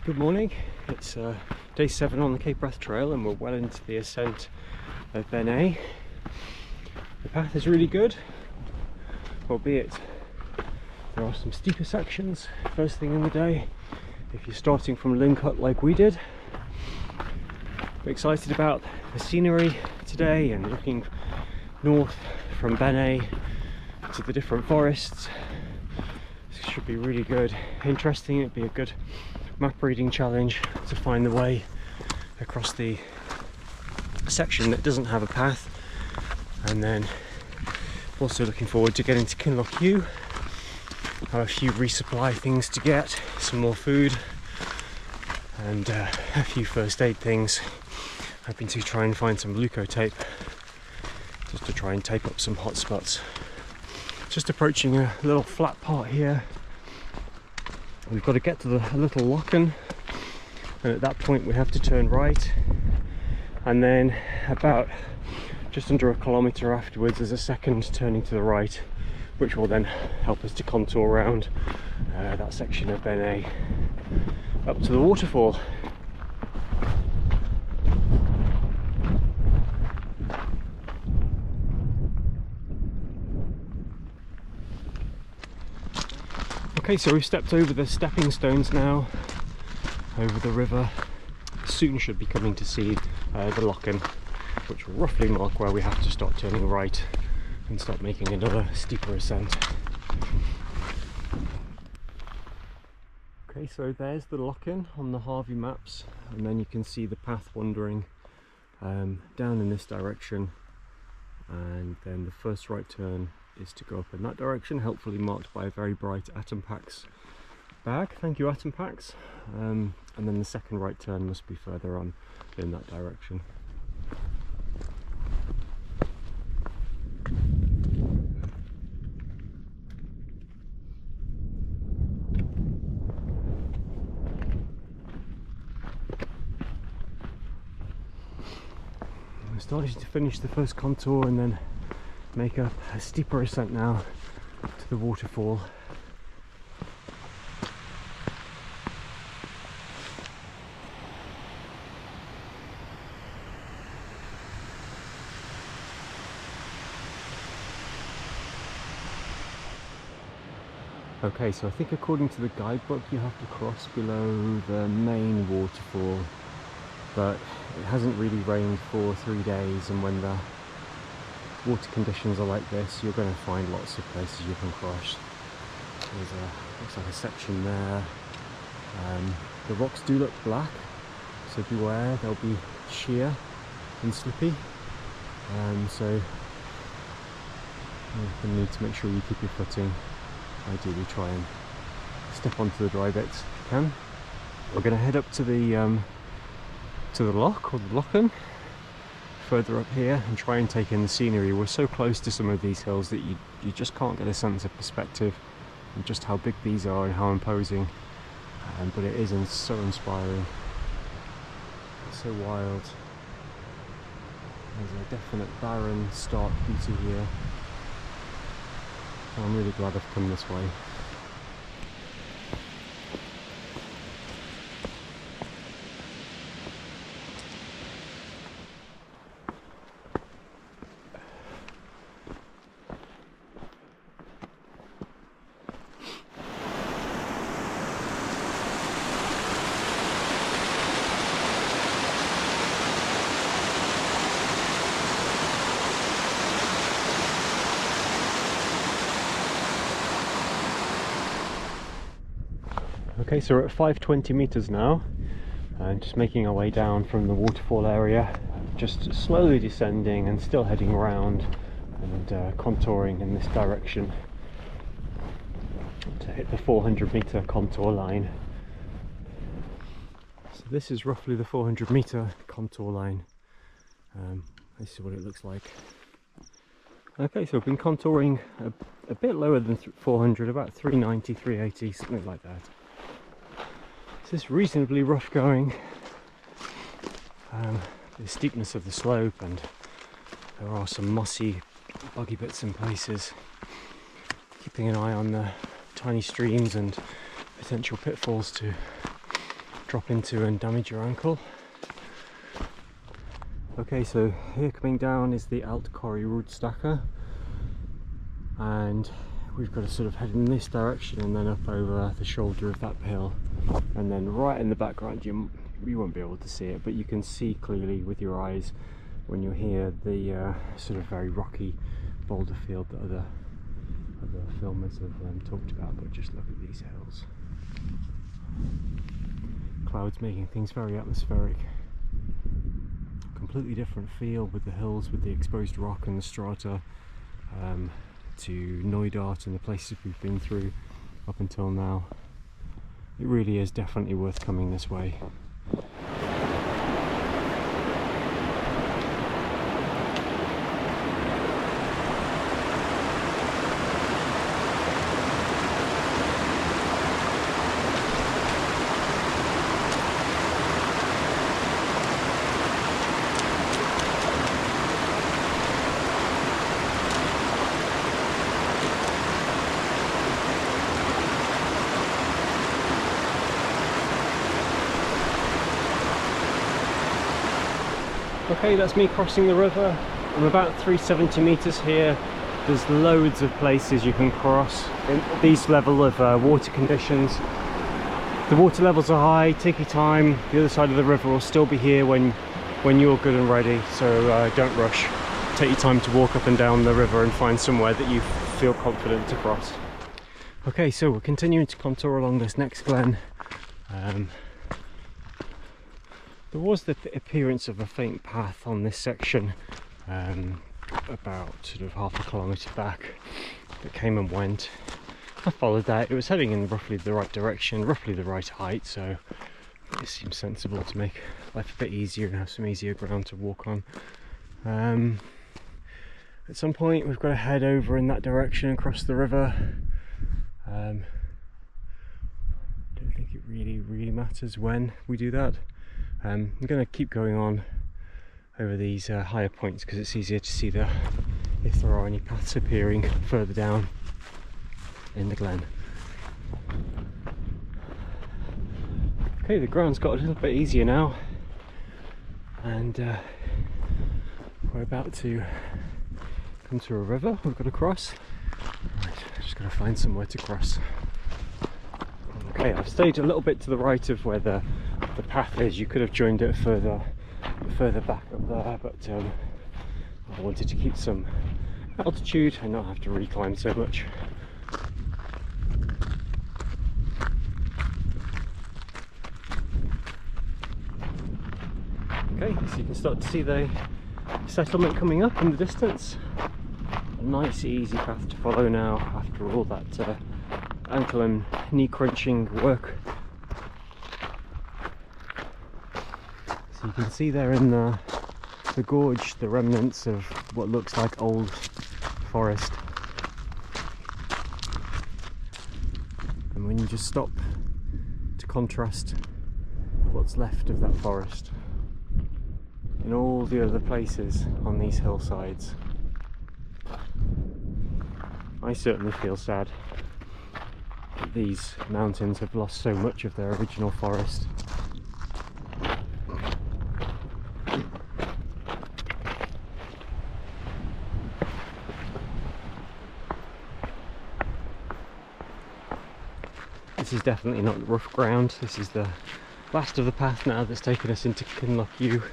Good morning, it's day 7 on the Cape Wrath Trail and we're well into the ascent of Ben A. The path is really good, albeit there are some steeper sections first thing in the day if you're starting from Ling Hut like we did. We're excited about the scenery today and looking north from Ben A to the different forests. This should be really good, interesting. It'd be a good map reading challenge to find the way across the section that doesn't have a path, and then also looking forward to getting to Kinloch. Have a few resupply things to get, some more food and a few first aid things. Hoping to try and find some Leuco tape just to try and tape up some hot spots. Just approaching a little flat part here. We've got to get to the little Loch, and at that point we have to turn right, and then about just under a kilometre afterwards there's a second turning to the right, which will then help us to contour around that section of Ben A up to the waterfall. Okay, so we've stepped over the stepping stones now, over the river. Soon should be coming to see the Loch, which will roughly mark where we have to start turning right and start making another steeper ascent. Okay, so there's the Loch on the Harvey maps, and then you can see the path wandering down in this direction, and then the first right turn is to go up in that direction, helpfully marked by a very bright Atom Packs bag. Thank you, Atom Packs. And then the second right turn must be further on in that direction. We're starting to finish the first contour and then make up a steeper ascent now to the waterfall. Okay, so I think according to the guidebook you have to cross below the main waterfall, but it hasn't really rained for 3 days, and when the water conditions are like this, you're going to find lots of places you can cross. There's looks like a section there. The rocks do look black, so beware, they'll be sheer and slippy. So you need to make sure you keep your footing. Ideally try and step onto the dry bits if you can. We're going to head up to the Loch, or the Loch, further up here, and try and take in the scenery. We're so close to some of these hills that you just can't get a sense of perspective and just how big these are and how imposing, but it is so inspiring. It's so wild. There's a definite barren, stark beauty here. I'm really glad I've come this way. Okay, so we're at 520 meters now, and just making our way down from the waterfall area, just slowly descending and still heading around and contouring in this direction to hit the 400 meter contour line. So this is roughly the 400 meter contour line. This is what it looks like. Okay, so we've been contouring a bit lower than 400, about 390, 380, something like that. This is reasonably rough going. The steepness of the slope, and there are some mossy, buggy bits in places. Keeping an eye on the tiny streams and potential pitfalls to drop into and damage your ankle. Okay, so here coming down is the Alt Corrie Roodstacker, and we've got to sort of head in this direction and then up over the shoulder of that hill, and then right in the background you won't be able to see it, but you can see clearly with your eyes when you're here the sort of very rocky boulder field that other filmers have talked about. But just look at these hills. Clouds making things very atmospheric. Completely different feel with the hills, with the exposed rock and the strata, to Knoydart and the places we've been through up until now. It really is definitely worth coming this way. Okay, that's me crossing the river. I'm about 370 metres here. There's loads of places you can cross in these level of water conditions. The water levels are high, take your time. The other side of the river will still be here when you're good and ready, so don't rush. Take your time to walk up and down the river and find somewhere that you feel confident to cross. Okay, so we're continuing to contour along this next glen. There was the appearance of a faint path on this section about sort of half a kilometre back that came and went. I followed that. It was heading in roughly the right direction, roughly the right height, so it seems sensible to make life a bit easier and have some easier ground to walk on. At some point we've got to head over in that direction and cross the river. Don't think it really matters when we do that. I'm going to keep going on over these higher points because it's easier to see if there are any paths appearing further down in the glen. Okay, the ground's got a little bit easier now, and we're about to come to a river we've got to cross. Right, just got to find somewhere to cross. Okay, I've stayed a little bit to the right of where the path is. You could have joined it further back up there, but I wanted to keep some altitude and not have to reclimb so much. Okay, so you can start to see the settlement coming up in the distance. A nice easy path to follow now after all that ankle and knee crunching work. So you can see there in the gorge the remnants of what looks like old forest, and when you just stop to contrast what's left of that forest in all the other places on these hillsides, I certainly feel sad that these mountains have lost so much of their original forest. This is definitely not rough ground. This is the last of the path now that's taken us into Kinloch.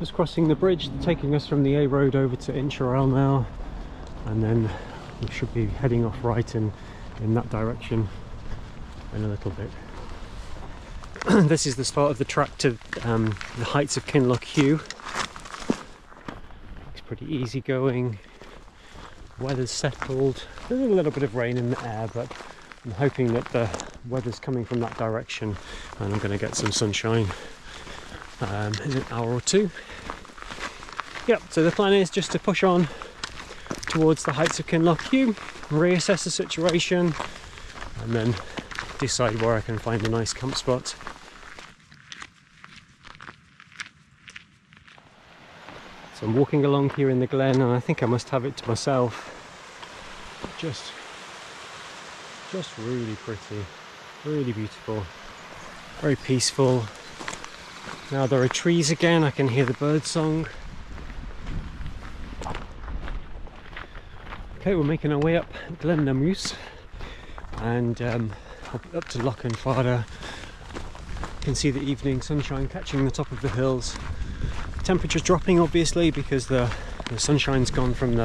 Just crossing the bridge, taking us from the A road over to Incherail now, and then we should be heading off right in that direction in a little bit. This is the start of the track to the heights of Kinloch. It's pretty easy going. Weather's settled. There's a little bit of rain in the air, but I'm hoping that the weather's coming from that direction and I'm going to get some sunshine in an hour or two. Yep, so the plan is just to push on towards the heights of Kinloch, reassess the situation, and then decide where I can find a nice camp spot. So I'm walking along here in the glen, and I think I must have it to myself. Just really pretty, really beautiful, very peaceful. Now there are trees again, I can hear the bird song. Okay, we're making our way up Glen Nemus and up to Loch. You can see the evening sunshine catching the top of the hills. Temperature's dropping obviously because the sunshine's gone from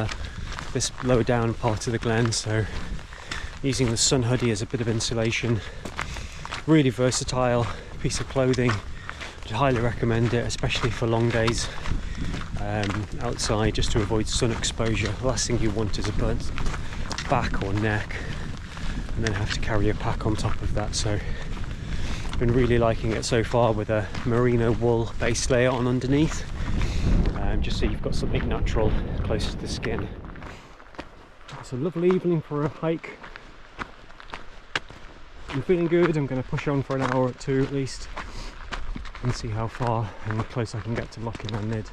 this lower down part of the glen, so using the sun hoodie as a bit of insulation. Really versatile piece of clothing. I'd highly recommend it, especially for long days outside, just to avoid sun exposure. The last thing you want is a burnt back or neck, and then have to carry a pack on top of that. So I've been really liking it so far, with a merino wool base layer on underneath, just so you've got something natural close to the skin. It's a lovely evening for a hike. I'm feeling good. I'm going to push on for an hour or two at least and see how far and how close I can get to Loch Nid.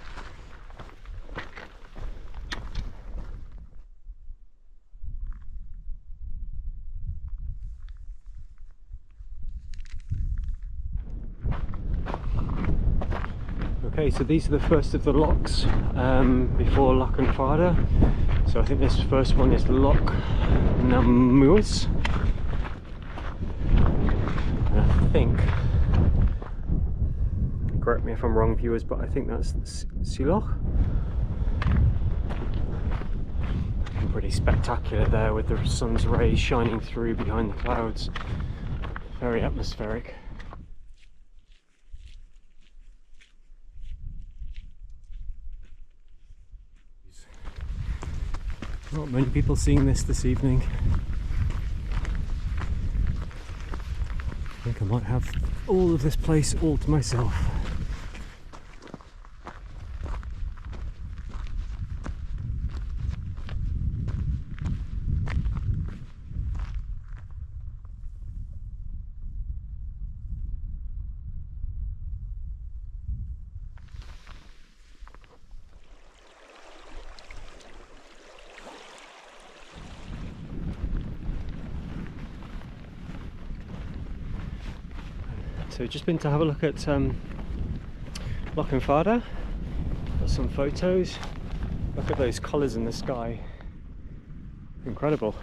Okay, so these are the first of the lochs before Loch Nid. So I think this first one is Loch Nemus. And I think, correct me if I'm wrong viewers, but I think that's Cicerone. Pretty spectacular there with the sun's rays shining through behind the clouds. Very atmospheric. Not many people seeing this evening. I think I might have all of this place all to myself. So we've just been to have a look at Loch Nid. Got some photos. Look at those colours in the sky. Incredible.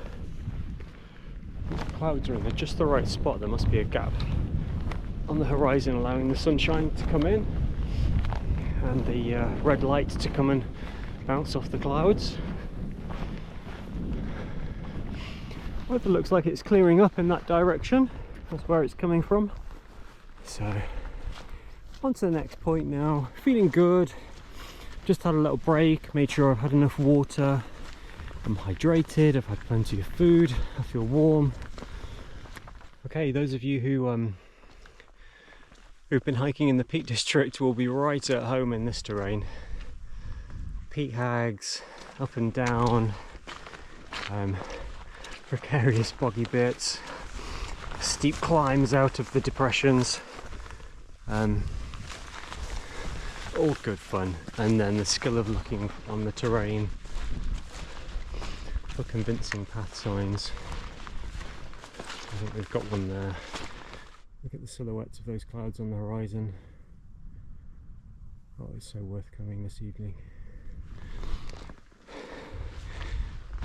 The clouds are in just the right spot. There must be a gap on the horizon allowing the sunshine to come in and the red light to come and bounce off the clouds. Weather looks like it's clearing up in that direction. That's where it's coming from. So on to the next point now. Feeling good. Just had a little break, made sure I've had enough water. I'm hydrated, I've had plenty of food, I feel warm. Okay, those of you who've been hiking in the Peak District will be right at home in this terrain. Peat hags, up and down, precarious boggy bits, steep climbs out of the depressions. All good fun, and then the skill of looking on the terrain for convincing path signs. I think we've got one there. Look at the silhouettes of those clouds on the horizon. Oh, it's so worth coming this evening.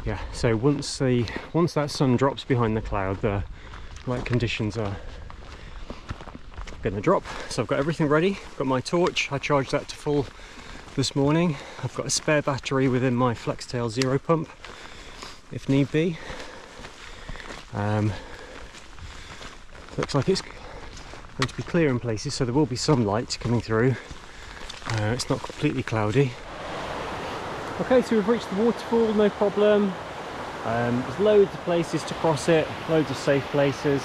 Yeah, so once that sun drops behind the cloud, the light conditions are going to drop. So I've got everything ready. I've got my torch. I charged that to full this morning. I've got a spare battery within my Flextail Zero pump if need be. Looks like it's going to be clear in places, so there will be some light coming through. It's not completely cloudy. Okay, so we've reached the waterfall, no problem. There's loads of places to cross it, loads of safe places.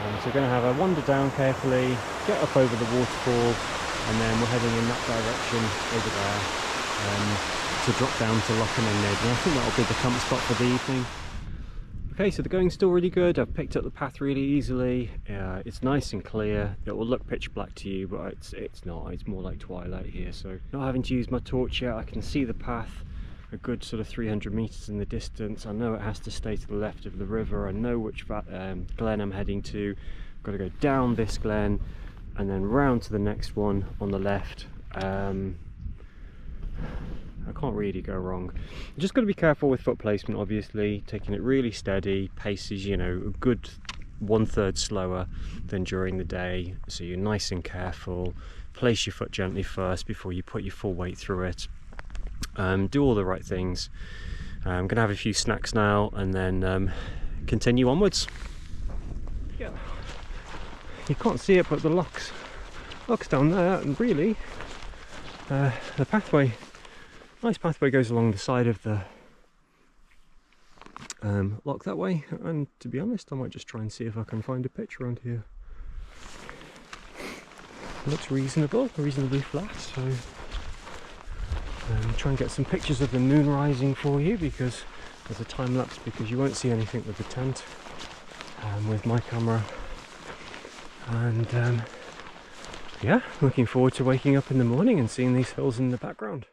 So we're going to have a wander down carefully, get up over the waterfall, and then we're heading in that direction over there to drop down to Loch Nid. And I think that'll be the camp spot for the evening. Okay, so the going's still really good. I've picked up the path really easily. It's nice and clear. It will look pitch black to you, but it's not. It's more like Twilight here, so not having to use my torch yet. I can see the path a good sort of 300 meters in the distance. I know it has to stay to the left of the river. I know which glen I'm heading to. I've got to go down this glen and then round to the next one on the left. I can't really go wrong. Just got to be careful with foot placement, obviously, taking it really steady. Pace is, you know, a good 1/3 slower than during the day, so you're nice and careful. Place your foot gently first before you put your full weight through it. Do all the right things. I'm gonna have a few snacks now and then continue onwards. Yeah, you can't see it, but the Loch's down there, and really the pathway, nice pathway, goes along the side of the Loch that way. And to be honest, I might just try and see if I can find a pitch around here. It looks reasonably flat, so try and get some pictures of the moon rising for you, because there's a time lapse, because you won't see anything with the tent with my camera. And yeah, looking forward to waking up in the morning and seeing these hills in the background.